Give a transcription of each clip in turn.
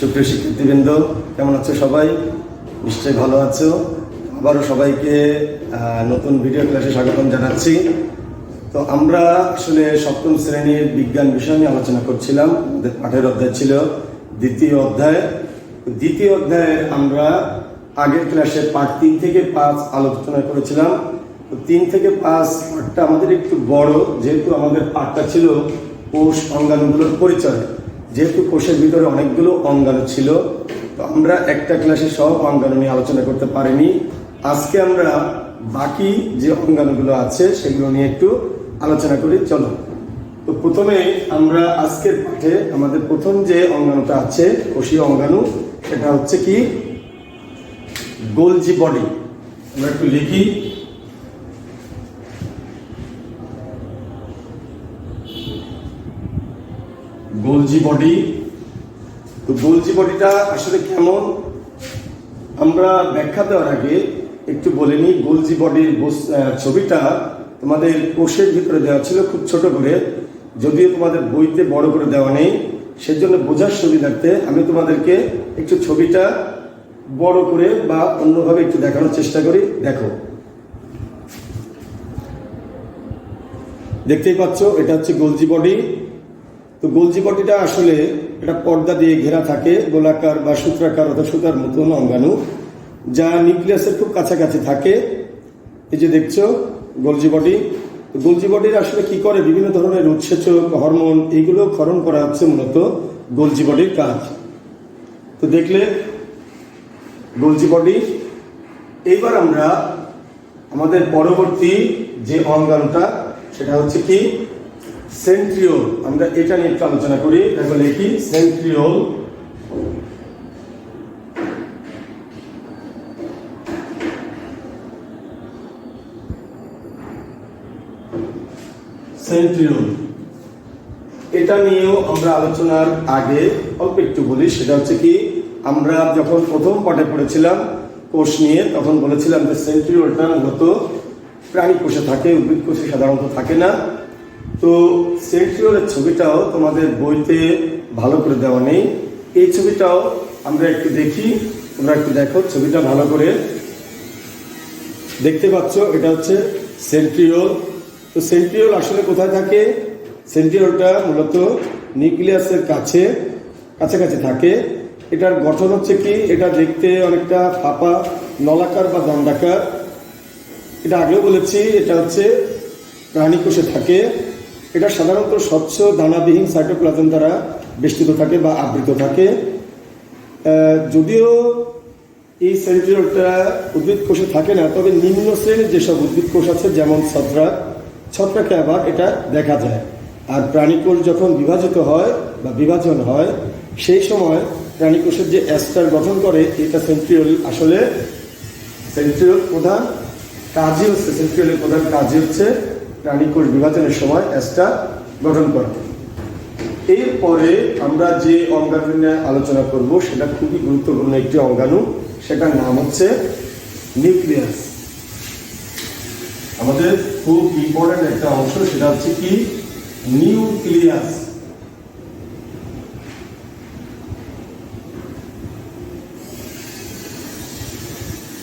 সুপ্রিয় শিক্ষার্থীবৃন্দ, কেমন আছো সবাই? নিশ্চয়ই ভালো আছো। আবারও সবাইকে নতুন ভিডিও ক্লাসে স্বাগতম জানাচ্ছি। তো আমরা আসলে সপ্তম শ্রেণীর বিজ্ঞান বিষয় নিয়ে আলোচনা করছিলাম। আমাদের পাঠের অধ্যায় ছিল দ্বিতীয় অধ্যায়। দ্বিতীয় অধ্যায়ে আমরা আগের ক্লাসে পাঠ 3 থেকে 5 আলোচনা করেছিলাম। তো 3 থেকে 5 পাঠটা আমাদের একটু বড়, যেহেতু আমাদের পাঠটা ছিল কোষ অঙ্গাণুগুলোর পরিচয়। যেহেতু কোষের ভিতরে অনেকগুলো অঙ্গাণু ছিল, তো আমরা একটা ক্লাসে সব অঙ্গাণু নিয়ে আলোচনা করতে পারিনি। আজকে আমরা বাকি যে অঙ্গাণুগুলো আছে সেগুলো নিয়ে একটু আলোচনা করি। চলো, তো প্রথমে আমরা আজকের পাঠে আমাদের প্রথম যে অঙ্গাণুটা আছে কোষীয় অঙ্গাণু, সেটা হচ্ছে কি গোলজি বডি। আমরা একটু লিখি। Golgi body. তো গোলজি বডিটা আসলে কেমন, আমরা ব্যাখ্যা দেওয়ার আগে একটু বলে নিই। গোলজি বডির ছবিটা তোমাদের কোষের ভিতরে দেওয়া ছিল খুব ছোট করে, যদিও তোমাদের বইতে বড় করে দেওয়া নেই। সেজন্য বোঝার সুবিধার্থে আমি তোমাদেরকে একটু ছবিটা বড় করে বা অন্যভাবে একটু দেখানোর চেষ্টা করি। দেখো, দেখতেই পাচ্ছ, এটা হচ্ছে গোলজি বডি। তো গোলজি বডিটা আসলে এটা পর্দা দিয়ে ঘেরা থাকে, গোলাকার বা সূত্রাকার অথবা সুতার মতন অঙ্গাণু, যা নিউক্লিয়াসের খুব কাছাকাছি থাকে। এই যে দেখছো গোলজি বডি। গোলজি বডির আসলে কি করে, বিভিন্ন ধরনের উৎসেচক, হরমোন, এইগুলো ক্ষরণ করা হচ্ছে মূলত গোলজি বডির কাজ। তো দেখলে গোলজি বডি। এইবার আমরা আমাদের পরবর্তী যে অঙ্গাণুটা সেটা হচ্ছে কি সেন্ট্রিওল। আমরা এটা নিয়ে একটু আলোচনা করি। দেখো লিখি সেন্ট্রিওল। সেন্ট্রিওল এটা নিয়েও আমরা আলোচনার আগে অল্প একটু বলি। সেটা হচ্ছে কি, আমরা যখন প্রথম পাঠে পড়েছিলাম কোষ নিয়ে, তখন বলেছিলাম যে সেন্ট্রিওলটা মূলত প্রাণী কোষে থাকে, উদ্ভিদ কোষে সাধারণত থাকে না। তো সেন্ট্রিওলের ছবিটাও তোমাদের বইতে ভালো করে দেওয়া নেই। এই ছবিটাও আমরা একটু দেখি, তোমরা একটু দেখো ছবিটা ভালো করে। দেখতে পাচ্ছ এটা হচ্ছে সেন্ট্রিওল। তো সেন্ট্রিওল আসলে কোথায় থাকে? সেন্ট্রিওলটা মূলত নিউক্লিয়াসের কাছাকাছি থাকে। এটার গঠন হচ্ছে কি, এটা দেখতে অনেকটা ফাঁপা, নলাকার বা দণ্ডাকার। এটা আগেও বলেছি, এটা হচ্ছে প্রাণী কোষে থাকে। এটা সাধারণত স্বচ্ছ দানাবিহীন সাইটোপ্লাজম দ্বারা বেষ্টিত থাকে বা আবৃত থাকে। যদিও এই সেন্ট্রিওলটা উদ্ভিদ কোষে থাকে না, তবে নিম্ন শ্রেণীর যেসব উদ্ভিদ কোষ আছে, যেমন ছত্রাকে আবার এটা দেখা যায়। আর প্রাণী কোষ যখন বিভাজিত হয় বা বিভাজন হয়, সেই সময় প্রাণী কোষের যে অ্যাস্টার গঠন করে, এটা সেন্ট্রিওল আসলে সেন্ট্রিওল প্রধান কাজই হচ্ছে সেন্ট্রিওলের প্রধান কাজই হচ্ছে প্রাণী কোষ বিভাজনের সময় অ্যাস্টার গঠন করা। এরপরে আমরা যে অঙ্গাণু নিয়ে আলোচনা করব সেটা খুবই গুরুত্বপূর্ণ একটি অঙ্গাণু, সেটার নাম হচ্ছে নিউক্লিয়াস। আমাদের খুব ইম্পর্টেন্ট একটা অংশ, সেটা হচ্ছে কি নিউক্লিয়াস।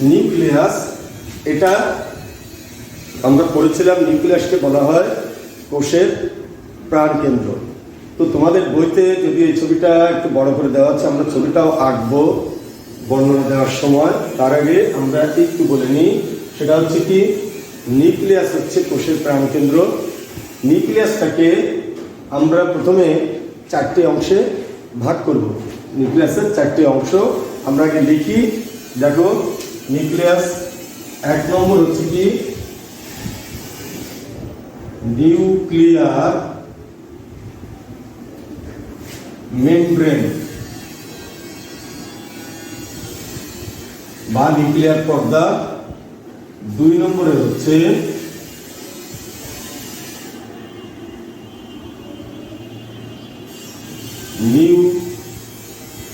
নিউক্লিয়াস এটা আমরা পড়েছিলাম, নিউক্লিয়াসকে বলা হয় কোষের প্রাণকেন্দ্র। তো তোমাদের বইতে যদি এই ছবিটা একটু বড় করে দেওয়া আছে, আমরা ছবিটাও আঁকবো বর্ণনা দেওয়ার সময়। তার আগে আমরা একটু বলে নিই, সেটা হচ্ছে কি নিউক্লিয়াস হচ্ছে কোষের প্রাণকেন্দ্র। নিউক্লিয়াসটাকে আমরা প্রথমে 4টে অংশে ভাগ করব। নিউক্লিয়াসের 4টে অংশ আমরা আগে লিখি। দেখো নিউক্লিয়াস 1 নম্বর হচ্ছে কি নিউক্লিয়ার মেমব্রেন বা নিউক্লিয়ার পর্দা। 2 নম্বরে হচ্ছে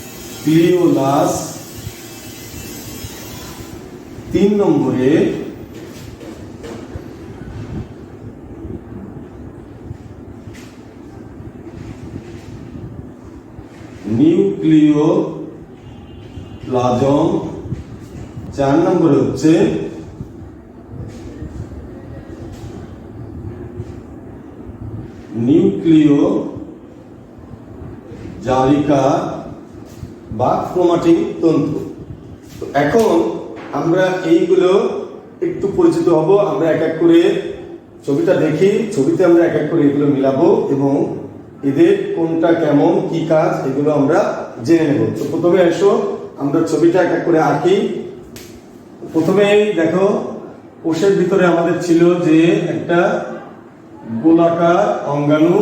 নিউক্লিওলাস। 3 নম্বরে নিউক্লিওপ্লাজম, 4 নম্বরে হচ্ছে নিউক্লিয় জালিকা বা ক্রোমাটিন তন্তু। তো এখন আমরা এইগুলো একটু পরিচিত হব। আমরা এক এক করে ছবিটা দেখি, ছবিতে আমরা এক এক করে এগুলো মিলাবো এবং এদের কোনটা কেমন কি কাজ এগুলো আমরা জেনে নেব। তো প্রথমে এসো আমরা ছবিটা এক এক করে আঁকি। প্রথমেই দেখো, কোষের ভিতরে আমাদের ছিল যে একটা গোলাকার অঙ্গাণু,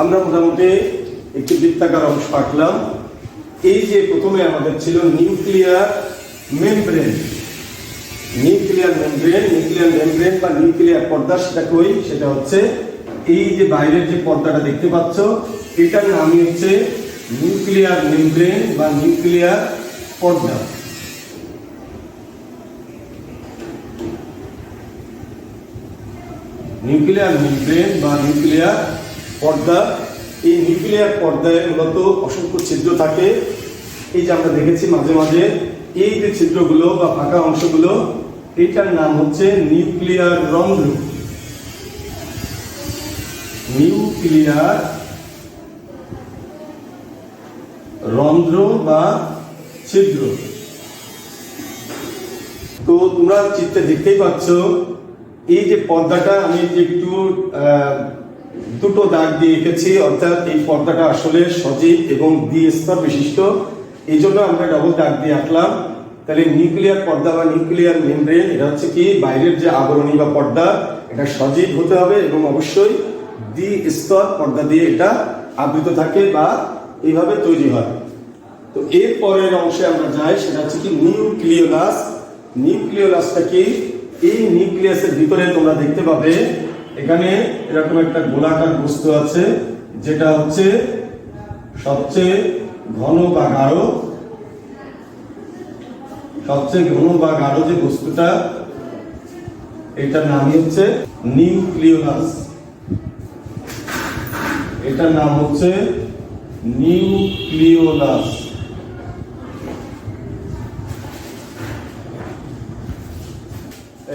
আমরা মোটামুটি একটি বৃত্তাকার অংশ আঁকলাম। এই যে প্রথমে আমাদের ছিল নিউক্লিয়ার মেমব্রেন, নিউক্লিয়ার মেমব্রেন বা নিউক্লিয়ার পর্দা, সেটা কই? সেটা হচ্ছে এই যে বাইরের যে পর্দাটা দেখতে পাচ্ছ, এটার নামই হচ্ছে নিউক্লিয়ার মেমব্রেন বা নিউক্লিয়ার পর্দা। নিউক্লিয়ার মেমব্রেন বা নিউক্লিয়ার পর্দা। এই নিউক্লিয়ার পর্দায় মূলত অসংখ্য ছিদ্র থাকে। এই যে আমরা দেখেছি মাঝে মাঝে এই যে ছিদ্রগুলো বা ফাঁকা অংশগুলো, এটার নাম হচ্ছে নিউক্লিয়ার রন্ধ্র, নিউক্লিয়ার রন্ধ্র বা ছিদ্র। তো তোমরা চিত্রে দেখতেই পাচ্ছ এই যে পর্দাটা আমি যে একটু দুটো দাগ দিয়ে এঁকেছি, অর্থাৎ এই পর্দাটা আসলে সজীব এবং দ্বিস্তর বিশিষ্ট, এই জন্য আমরা ডবল দাগ দিয়ে আঁকলাম। তাহলে নিউক্লিয়ার পর্দা বা নিউক্লিয়ার মেমব্রেন, এটা হচ্ছে কি বাইরের যে আবরণী বা পর্দা, এটা সজীব হতে হবে এবং অবশ্যই দ্বিস্তর পর্দা দিয়ে এটা আবৃত থাকে বা এইভাবে তৈরি হয়। তো এর পরের অংশে আমরা যাই, সেটা হচ্ছে কি নিউক্লিওলাস। নিউক্লিওলাসটা কি? এই নিউক্লিয়াসের ভিতরে তোমরা দেখতে পাবে এখানে এরকম একটা গোলাকার বস্তু আছে, যেটা হচ্ছে সবচেয়ে ঘন বা গাঢ়, সবচেয়ে ঘন বা গাঢ় যে বস্তুটা, এটার নামই হচ্ছে নিউক্লিওলাস। এটার নাম হচ্ছে নিউক্লিওলাস।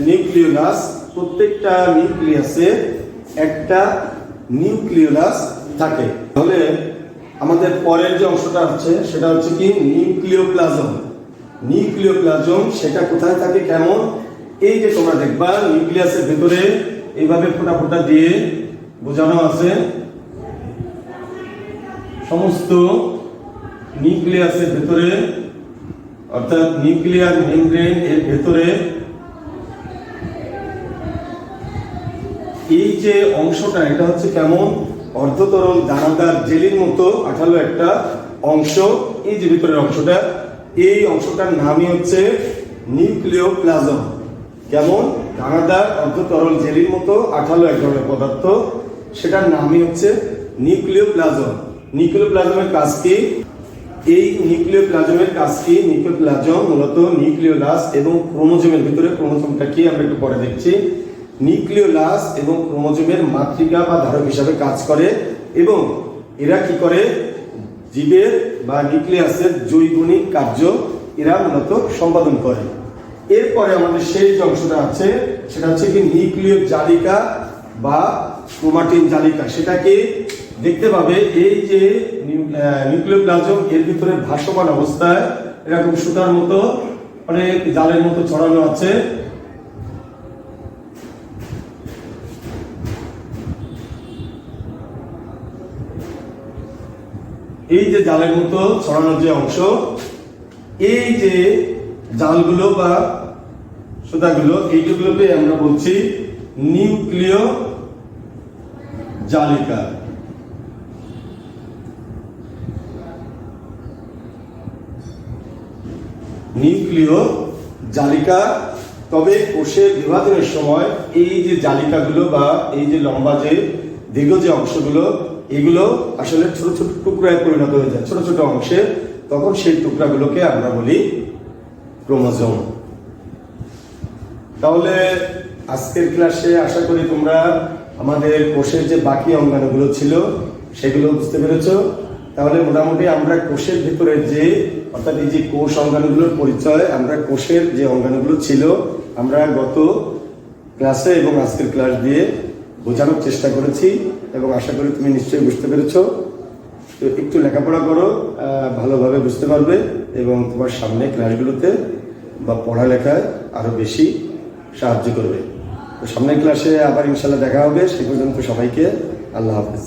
নিউক্লিওলাস, প্রত্যেকটা নিউক্লিয়াসে একটা নিউক্লিওলাস থাকে। তাহলে আমাদের পরের যে অংশটা আছে সেটা হচ্ছে কি নিউক্লিওপ্লাজম। নিউক্লিওপ্লাজম সেটা কোথায় থাকে, কেমন? এই যে তোমরা দেখবা নিউক্লিয়াসের ভিতরে এইভাবে ফোঁটা ফোঁটা দিয়ে বোঝানো আছে সমস্ত নিউক্লিয়াসের ভিতরে, অর্থাৎ নিউক্লিয়ার মেমব্রেন এর ভেতরে এই যে অংশটা, এটা হচ্ছে কেমন অর্ধতরল দানাদার জেলির মতো আঠালো একটা অংশ। এই যে ভিতরের অংশটা, এই অংশটার নামই হচ্ছে নিউক্লিওপ্লাজম। কেমন দানাদার অর্ধতরল জেলির মতো আঠালো এক ধরনের পদার্থ, সেটার নামই হচ্ছে নিউক্লিওপ্লাজম। নিউক্লিওপ্লাজমের কাজ কি? এই নিউক্লিওপ্লাজমের কাজ কি? নিউক্লিওপ্লাজম মূলত নিউক্লিওলাস এবং ক্রোমোজোমের ভিতরে, ক্রোমোজোমটা কি আমরা একটু পরে দেখছি, নিউক্লিওলাস এবং ক্রোমোজোমের মাতৃকা বা ধারক হিসাবে কাজ করে এবং এরা কি করে? জীবের বা নিউক্লিয়াসের জৈবনিক কার্য এরা মূলত সম্পাদন করে। এরপরে আমাদের শেষ যে অংশটা আছে সেটা হচ্ছে কি নিউক্লিয় জালিকা বা ক্রোমাটিন জালিকা। সেটাকে দেখতে পাবে এই যে নিউক্লিওপ্লাজম, এর ভিতরে ভাসমান অবস্থায় এরকম সুতার মতো অনেক জালের মতো ছড়ানো আছে। এই যে জালের মতো ছড়ানোর যে অংশ, এই যে জালগুলো বা সুতাগুলো, এইগুলোকে আমরা বলছি নিউক্লিয় জালিকা। নিউক্লিয় জালিকা। তবে কোষের বিভাজনের সময় এই যে জালিকাগুলো বা এই যে লম্বা যে দীর্ঘ যে অংশগুলো, এগুলো আসলে ছোট ছোট টুকরায় পরিণত হয়ে যায়, ছোট ছোট অংশে। তখন সেই টুকরাগুলোকে আমরা বলি ক্রোমোজোম। তাহলে আজকের ক্লাসে আশা করি তোমরা আমাদের কোষের যে বাকি অঙ্গাণুগুলো ছিল সেগুলো বুঝতে পেরেছো। তাহলে মোটামুটি আমরা কোষের ভিতরে যে, অর্থাৎ এই যে কোষ অঙ্গাণুগুলোর পরিচয়, আমরা কোষের যে অঙ্গাণুগুলো ছিল আমরা গত ক্লাসে এবং আজকের ক্লাস দিয়ে বোঝানোর চেষ্টা করেছি, এবং আশা করি তুমি নিশ্চয়ই বুঝতে পেরেছো। তো একটু লেখাপড়া করো, ভালোভাবে বুঝতে পারবে এবং তোমার সামনে ক্লাসগুলোতে বা পড়ালেখায় আরো বেশি সাহায্য করবে। তো সামনের ক্লাসে আবার ইনশাল্লাহ দেখা হবে। সে পর্যন্ত সবাইকে আল্লাহ হাফেজ।